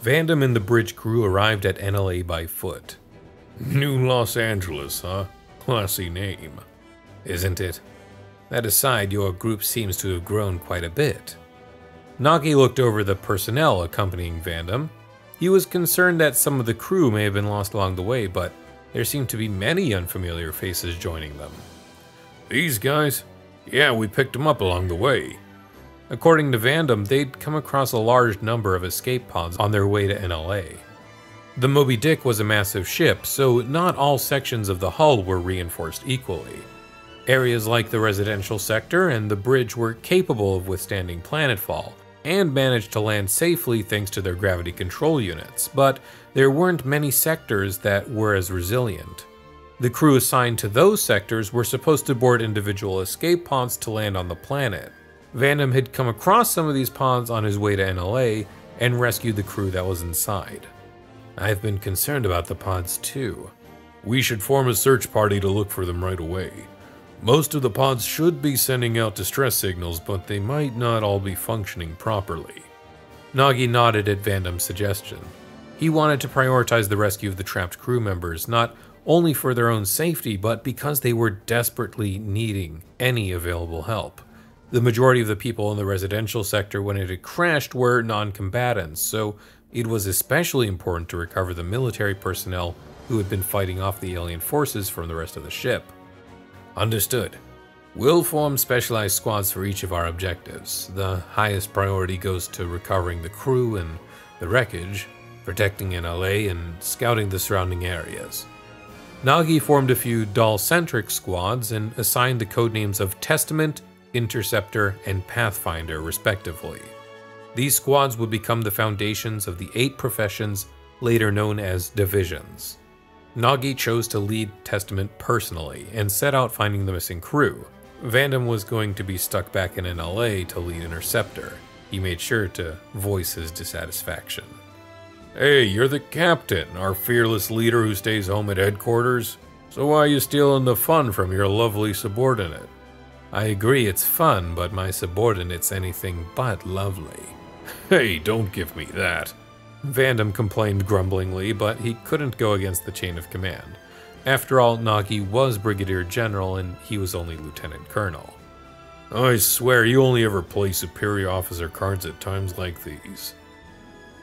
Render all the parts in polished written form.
Vandam and the bridge crew arrived at NLA by foot. New Los Angeles, huh? Classy name. Isn't it? That aside, your group seems to have grown quite a bit. Nagi looked over the personnel accompanying Vandam. He was concerned that some of the crew may have been lost along the way, but there seemed to be many unfamiliar faces joining them. These guys? Yeah, we picked them up along the way. According to Vandam, they'd come across a large number of escape pods on their way to NLA. The Moby Dick was a massive ship, so not all sections of the hull were reinforced equally. Areas like the residential sector and the bridge were capable of withstanding planetfall, and managed to land safely thanks to their gravity control units, but there weren't many sectors that were as resilient. The crew assigned to those sectors were supposed to board individual escape pods to land on the planet. Vandam had come across some of these pods on his way to NLA and rescued the crew that was inside. I've been concerned about the pods too. We should form a search party to look for them right away. Most of the pods should be sending out distress signals, but they might not all be functioning properly. Nagi nodded at Vandam's suggestion. He wanted to prioritize the rescue of the trapped crew members, not only for their own safety, but because they were desperately needing any available help. The majority of the people in the residential sector when it had crashed were non-combatants, so it was especially important to recover the military personnel who had been fighting off the alien forces from the rest of the ship. Understood. We'll form specialized squads for each of our objectives. The highest priority goes to recovering the crew and the wreckage, protecting NLA, and scouting the surrounding areas. Nagi formed a few Dahl-centric squads and assigned the codenames of Testament, Interceptor, and Pathfinder, respectively. These squads would become the foundations of the 8 professions, later known as divisions. Nagi chose to lead Testament personally and set out finding the missing crew. Vandam was going to be stuck back in NLA to lead Interceptor. He made sure to voice his dissatisfaction. Hey, you're the captain, our fearless leader who stays home at headquarters. So why are you stealing the fun from your lovely subordinate? I agree it's fun, but my subordinate's anything but lovely. Hey, don't give me that. Vandam complained grumblingly, but he couldn't go against the chain of command. After all, Nagi was Brigadier General and he was only Lieutenant Colonel. I swear you only ever play superior officer cards at times like these.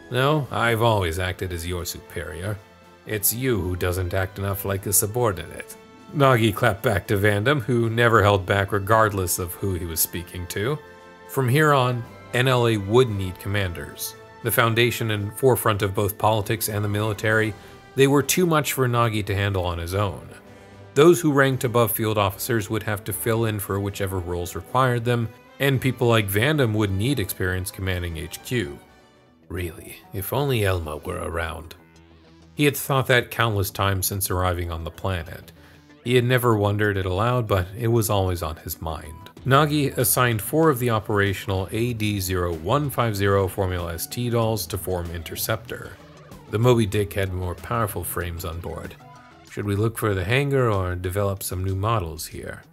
No, I've always acted as your superior. It's you who doesn't act enough like a subordinate. Nagi clapped back to Vandam, who never held back regardless of who he was speaking to. From here on, NLA would need commanders. The foundation and forefront of both politics and the military, they were too much for Nagi to handle on his own. Those who ranked above field officers would have to fill in for whichever roles required them, and people like Vandam would need experience commanding HQ. Really, if only Elma were around. He had thought that countless times since arriving on the planet. He had never wondered it aloud, but it was always on his mind. Nagi assigned 4 of the operational AD-0150 Formula ST dolls to form Interceptor. The Moby Dick had more powerful frames on board. Should we look for the hangar or develop some new models here?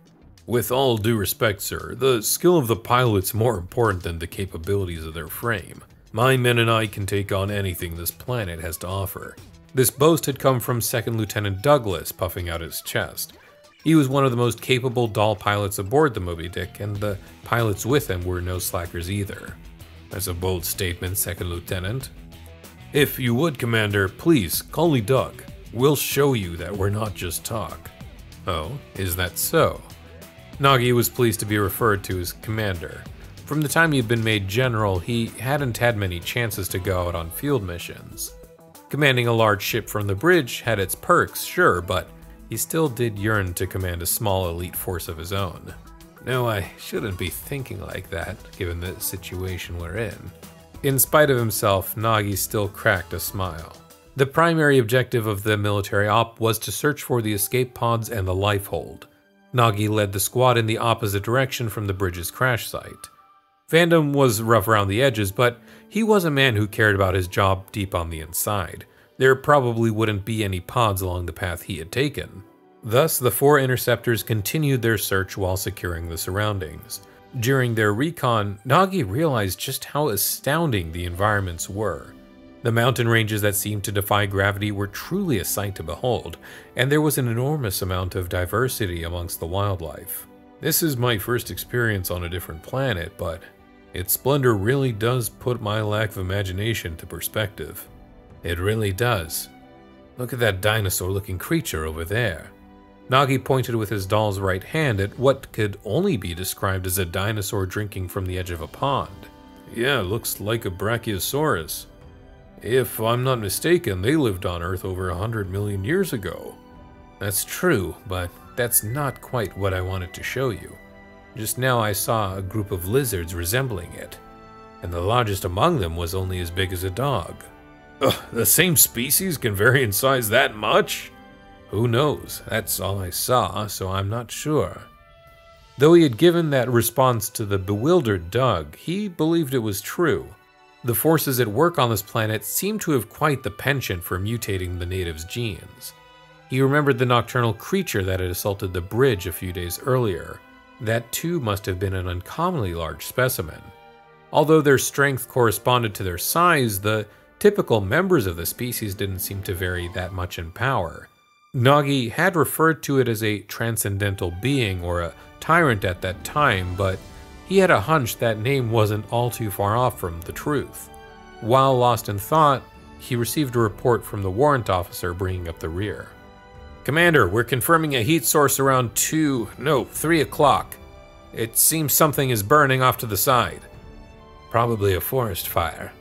With all due respect, sir, the skill of the pilot's more important than the capabilities of their frame. My men and I can take on anything this planet has to offer. This boast had come from Second Lieutenant Douglas, puffing out his chest. He was one of the most capable doll pilots aboard the Moby Dick, and the pilots with him were no slackers either. That's a bold statement, Second Lieutenant. If you would, Commander, please call me Doug. We'll show you that we're not just talk. Oh, is that so? Nagi was pleased to be referred to as Commander. From the time he had been made General, he hadn't had many chances to go out on field missions. Commanding a large ship from the bridge had its perks, sure, but he still did yearn to command a small elite force of his own. No, I shouldn't be thinking like that, given the situation we're in. In spite of himself, Nagi still cracked a smile. The primary objective of the military op was to search for the escape pods and the lifehold. Nagi led the squad in the opposite direction from the bridge's crash site. Vandam was rough around the edges, but he was a man who cared about his job deep on the inside. There probably wouldn't be any pods along the path he had taken. Thus, the 4 interceptors continued their search while securing the surroundings. During their recon, Nagi realized just how astounding the environments were. The mountain ranges that seemed to defy gravity were truly a sight to behold, and there was an enormous amount of diversity amongst the wildlife. This is my first experience on a different planet, but its splendor really does put my lack of imagination to perspective. It really does. Look at that dinosaur-looking creature over there. Nagi pointed with his doll's right hand at what could only be described as a dinosaur drinking from the edge of a pond. Yeah, looks like a Brachiosaurus. If I'm not mistaken, they lived on Earth over 100 million years ago. That's true, but that's not quite what I wanted to show you. Just now I saw a group of lizards resembling it, and the largest among them was only as big as a dog. Ugh, the same species can vary in size that much? Who knows? That's all I saw, so I'm not sure. Though he had given that response to the bewildered Doug, he believed it was true. The forces at work on this planet seemed to have quite the penchant for mutating the natives' genes. He remembered the nocturnal creature that had assaulted the bridge a few days earlier. That too must have been an uncommonly large specimen. Although their strength corresponded to their size, the typical members of the species didn't seem to vary that much in power. Nagi had referred to it as a transcendental being or a tyrant at that time, but he had a hunch that name wasn't all too far off from the truth. While lost in thought, he received a report from the warrant officer bringing up the rear. Commander, we're confirming a heat source around 3 o'clock. It seems something is burning off to the side. Probably a forest fire.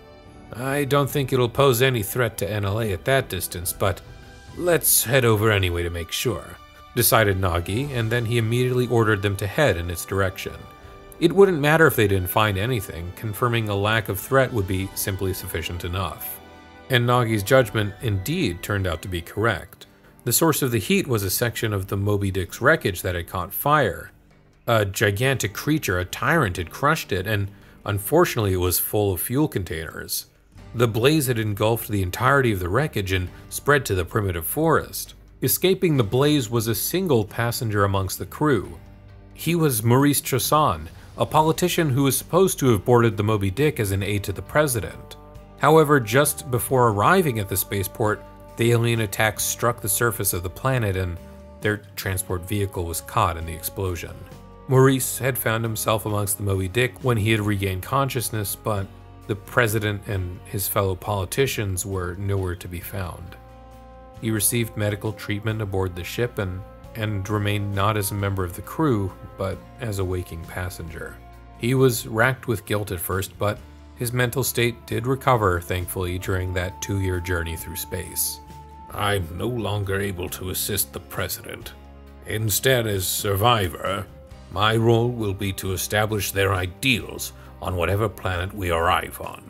I don't think it'll pose any threat to NLA at that distance, but let's head over anyway to make sure, decided Nagi, and then he immediately ordered them to head in its direction. It wouldn't matter if they didn't find anything, confirming a lack of threat would be simply sufficient enough. And Nagi's judgment indeed turned out to be correct. The source of the heat was a section of the Moby Dick's wreckage that had caught fire. A gigantic creature, a tyrant, had crushed it, and unfortunately it was full of fuel containers. The blaze had engulfed the entirety of the wreckage and spread to the primitive forest. Escaping the blaze was a single passenger amongst the crew. He was Maurice Chasson, a politician who was supposed to have boarded the Moby Dick as an aide to the president. However, just before arriving at the spaceport, the alien attack struck the surface of the planet and their transport vehicle was caught in the explosion. Maurice had found himself amongst the Moby Dick when he had regained consciousness, but the president and his fellow politicians were nowhere to be found. He received medical treatment aboard the ship and remained not as a member of the crew, but as a waking passenger. He was racked with guilt at first, but his mental state did recover, thankfully, during that 2-year journey through space. I'm no longer able to assist the president. Instead, as survivor, my role will be to establish their ideals on whatever planet we arrive on.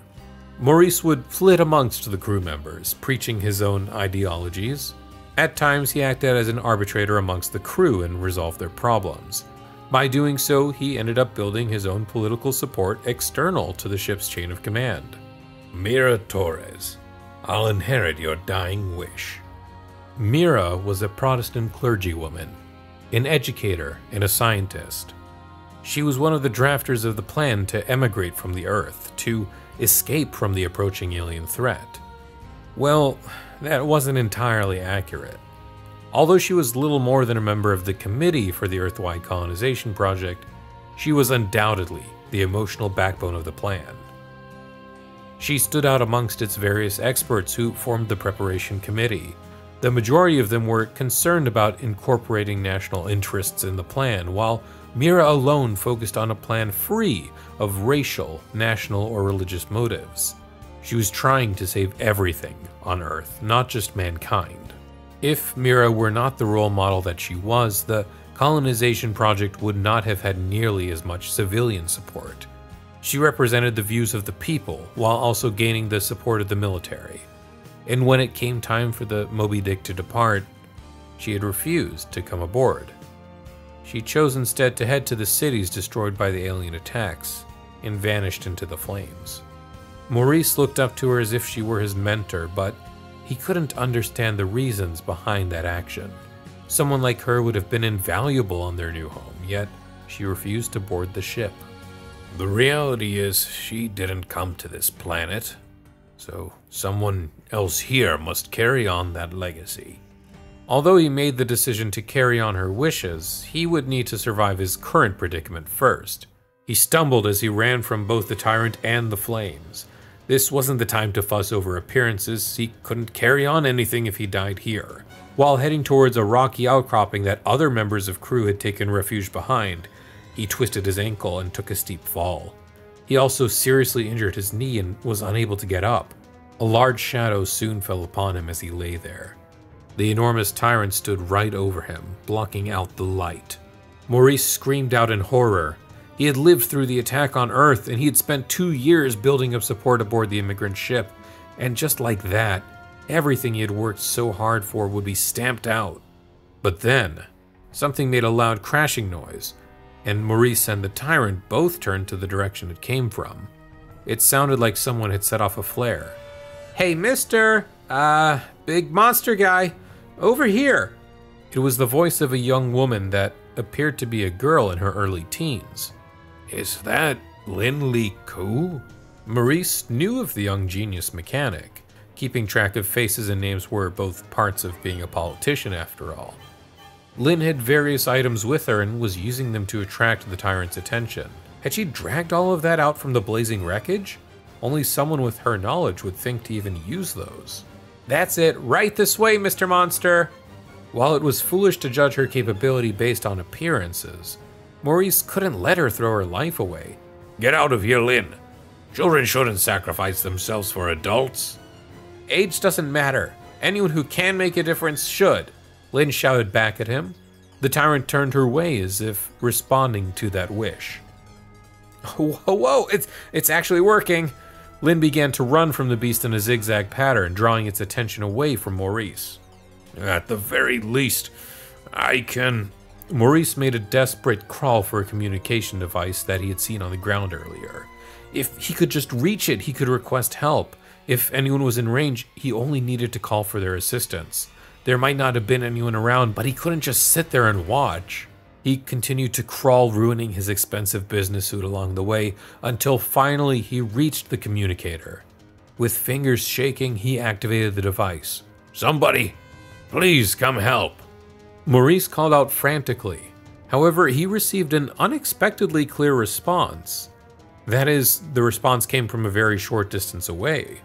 Maurice would flit amongst the crew members, preaching his own ideologies. At times, he acted as an arbitrator amongst the crew and resolved their problems. By doing so, he ended up building his own political support external to the ship's chain of command. Mira Torres, I'll inherit your dying wish. Mira was a Protestant clergywoman, an educator, and a scientist. She was one of the drafters of the plan to emigrate from the Earth, to escape from the approaching alien threat. Well, that wasn't entirely accurate. Although she was little more than a member of the committee for the Earthwide Colonization Project, she was undoubtedly the emotional backbone of the plan. She stood out amongst its various experts who formed the preparation committee. The majority of them were concerned about incorporating national interests in the plan, while Mira alone focused on a plan free of racial, national, or religious motives. She was trying to save everything on Earth, not just mankind. If Mira were not the role model that she was, the colonization project would not have had nearly as much civilian support. She represented the views of the people, while also gaining the support of the military. And when it came time for the Moby Dick to depart, she had refused to come aboard. She chose instead to head to the cities destroyed by the alien attacks, and vanished into the flames. Maurice looked up to her as if she were his mentor, but he couldn't understand the reasons behind that action. Someone like her would have been invaluable on their new home, yet she refused to board the ship. The reality is, she didn't come to this planet. So someone else here must carry on that legacy. Although he made the decision to carry on her wishes, he would need to survive his current predicament first. He stumbled as he ran from both the tyrant and the flames. This wasn't the time to fuss over appearances. He couldn't carry on anything if he died here. While heading towards a rocky outcropping that other members of crew had taken refuge behind, he twisted his ankle and took a steep fall. He also seriously injured his knee and was unable to get up. A large shadow soon fell upon him as he lay there. The enormous tyrant stood right over him, blocking out the light. Maurice screamed out in horror. He had lived through the attack on Earth, and he had spent 2 years building up support aboard the immigrant ship. And just like that, everything he had worked so hard for would be stamped out. But then, something made a loud crashing noise, and Maurice and the tyrant both turned to the direction it came from. It sounded like someone had set off a flare. "Hey, mister! Big monster guy! Over here!" It was the voice of a young woman that appeared to be a girl in her early teens. "Is that Lin Li Ku?" Maurice knew of the young genius mechanic. Keeping track of faces and names were both parts of being a politician, after all. Lin had various items with her and was using them to attract the tyrant's attention. Had she dragged all of that out from the blazing wreckage? Only someone with her knowledge would think to even use those. "That's it, right this way, Mr. Monster!" While it was foolish to judge her capability based on appearances, Maurice couldn't let her throw her life away. "Get out of here, Lin. Children shouldn't sacrifice themselves for adults." "Age doesn't matter. Anyone who can make a difference should," Lin shouted back at him. The tyrant turned her way as if responding to that wish. Whoa, it's actually working. Lin began to run from the beast in a zigzag pattern, drawing its attention away from Maurice. "At the very least, I can..." Maurice made a desperate crawl for a communication device that he had seen on the ground earlier. If he could just reach it, he could request help. If anyone was in range, he only needed to call for their assistance. There might not have been anyone around, but he couldn't just sit there and watch. He continued to crawl, ruining his expensive business suit along the way, until finally he reached the communicator. With fingers shaking, he activated the device. "Somebody, please come help." Maurice called out frantically. However, he received an unexpectedly clear response. That is, the response came from a very short distance away.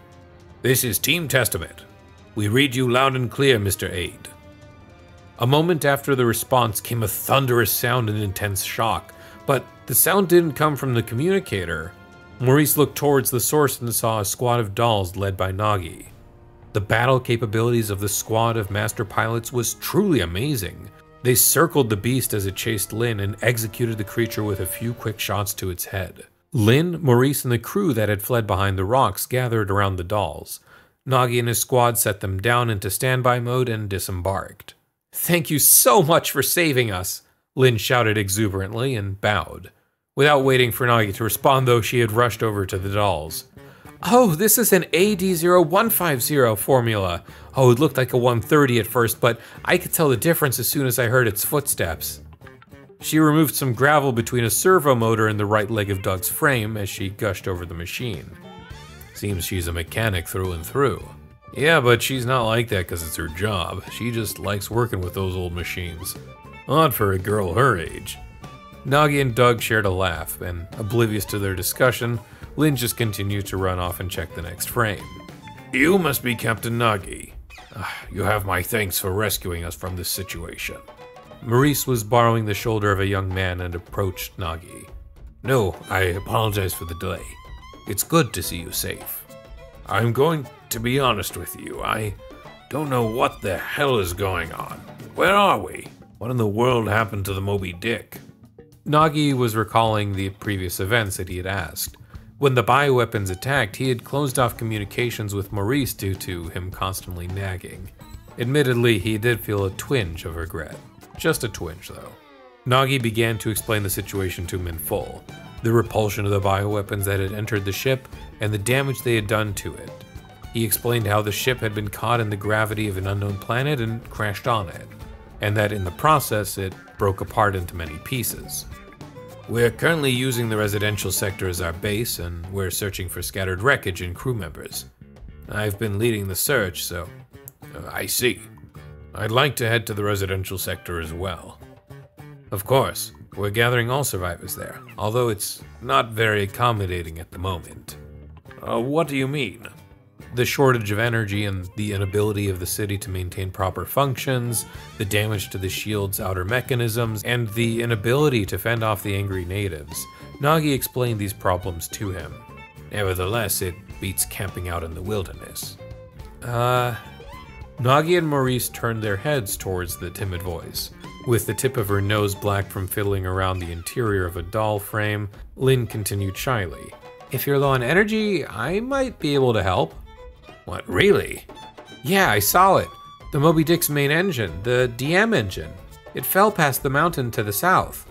"This is Team Testament. We read you loud and clear, Mr. Aide." A moment after the response came a thunderous sound and intense shock, but the sound didn't come from the communicator. Maurice looked towards the source and saw a squad of dolls led by Nagi. The battle capabilities of the squad of master pilots was truly amazing. They circled the beast as it chased Lin and executed the creature with a few quick shots to its head. Lin, Maurice, and the crew that had fled behind the rocks gathered around the dolls. Nagi and his squad set them down into standby mode and disembarked. "Thank you so much for saving us," Lin shouted exuberantly and bowed. Without waiting for Nagi to respond, though, she had rushed over to the dolls. "Oh, this is an AD0150 formula. Oh, it looked like a 130 at first, but I could tell the difference as soon as I heard its footsteps." She removed some gravel between a servo motor and the right leg of Doug's frame as she gushed over the machine. "Seems she's a mechanic through and through." "Yeah, but she's not like that because it's her job. She just likes working with those old machines. Odd for a girl her age." Nagi and Doug shared a laugh, and oblivious to their discussion, Lin just continued to run off and check the next frame. "You must be Captain Nagi. You have my thanks for rescuing us from this situation." Maurice was borrowing the shoulder of a young man and approached Nagi. "No, I apologize for the delay. It's good to see you safe. I'm going to be honest with you. I don't know what the hell is going on. Where are we? What in the world happened to the Moby Dick?" Nagi was recalling the previous events that he had asked. When the bioweapons attacked, he had closed off communications with Maurice due to him constantly nagging. Admittedly, he did feel a twinge of regret. Just a twinge, though. Nagi began to explain the situation to him in full. The repulsion of the bioweapons that had entered the ship, and the damage they had done to it. He explained how the ship had been caught in the gravity of an unknown planet and crashed on it, and that in the process it broke apart into many pieces. "We're currently using the residential sector as our base, and we're searching for scattered wreckage and crew members. I've been leading the search, so I see. I'd like to head to the residential sector as well. Of course, we're gathering all survivors there, although it's not very accommodating at the moment. What do you mean? The shortage of energy and the inability of the city to maintain proper functions, the damage to the shield's outer mechanisms, and the inability to fend off the angry natives. Nagi explained these problems to him. Nevertheless, it beats camping out in the wilderness. Nagi and Maurice turned their heads towards the timid voice. With the tip of her nose black from fiddling around the interior of a doll frame, Lynn continued shyly. If you're low on energy, I might be able to help. What, really? Yeah, I saw it. The Moby Dick's main engine, the DM engine. It fell past the mountain to the south.